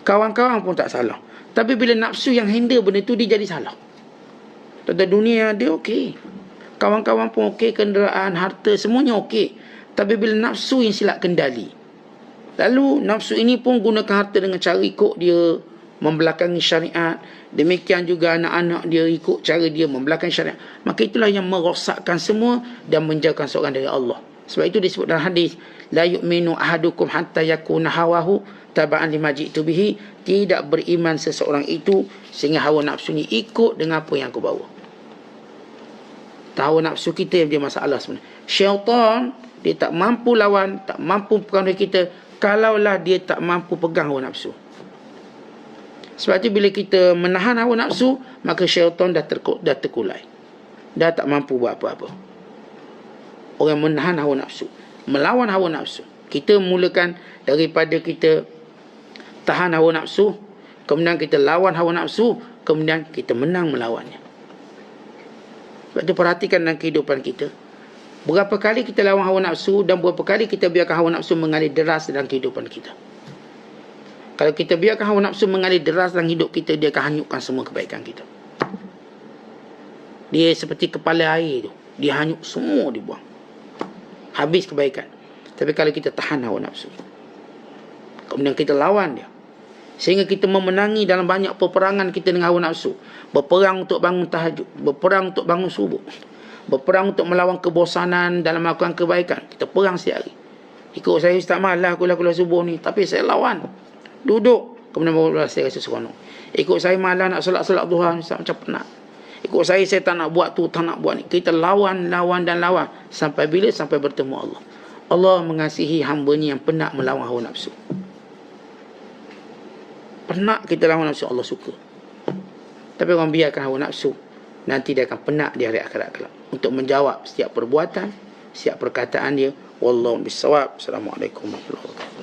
kawan-kawan pun tak salah. Tapi bila nafsu yang handle benda tu, dia jadi salah. Tentang dunia dia okey, kawan-kawan pun okey, kenderaan, harta, semuanya okey. Tapi bila nafsu yang silap kendali, lalu nafsu ini pun gunakan harta dengan cara ikut dia membelakangi syariat. Demikian juga anak-anak dia ikut cara dia membelakangi syariat. Maka itulah yang merosakkan semua dan menjauhkan seorang dari Allah. Sebab itu disebut dalam hadis, la yu'minu ahadukum hatta yakuna hawahu taba'an lima ji'tu bihi. Tidak beriman seseorang itu sehingga hawa nafsunya ikut dengan apa yang aku bawa. Hawa nafsu kita yang jadi masalah sebenarnya. Syaitan, dia tak mampu lawan, tak mampu pengaruhi kita kalaulah dia tak mampu pegang hawa nafsu. Sebab itu bila kita menahan hawa nafsu, maka syaitan dah terkulai. Dah tak mampu buat apa-apa. Orang menahan hawa nafsu, melawan hawa nafsu. Kita mulakan daripada kita tahan hawa nafsu, kemudian kita lawan hawa nafsu, kemudian kita menang melawannya. Sebab itu perhatikan dalam kehidupan kita. Berapa kali kita lawan hawa nafsu dan berapa kali kita biarkan hawa nafsu mengalir deras dalam kehidupan kita. Kalau kita biarkan hawa nafsu mengalir deras dalam hidup kita, dia akan hanyutkan semua kebaikan kita. Dia seperti kepala air tu. Dia hanyut semua, dibuang. Habis kebaikan. Tapi kalau kita tahan hawa nafsu, kemudian kita lawan dia, sehingga kita memenangi dalam banyak peperangan kita dengan hawa nafsu. Berperang untuk bangun tahajud, berperang untuk bangun subuh, berperang untuk melawan kebosanan dalam melakukan kebaikan. Kita perang setiap hari. Ikut saya tak malah aku subuh ni, tapi saya lawan. Duduk, kemudian baru saya rasa seronok. Ikut saya malah nak solat duha, macam penat. Ikut saya tak nak buat tu, tak nak buat ni. Kita lawan dan lawan. Sampai bila? Sampai bertemu Allah. Allah mengasihi hamba-Nya yang penat melawan hawa nafsu. Penat kita lawan nafsu, Allah suka. Tapi orang biarkan hawa nafsu, nanti dia akan penat di hari akhirat kelak untuk menjawab setiap perbuatan, setiap perkataan dia. Wallahu bisawab. Assalamualaikum warahmatullahi wabarakatuh.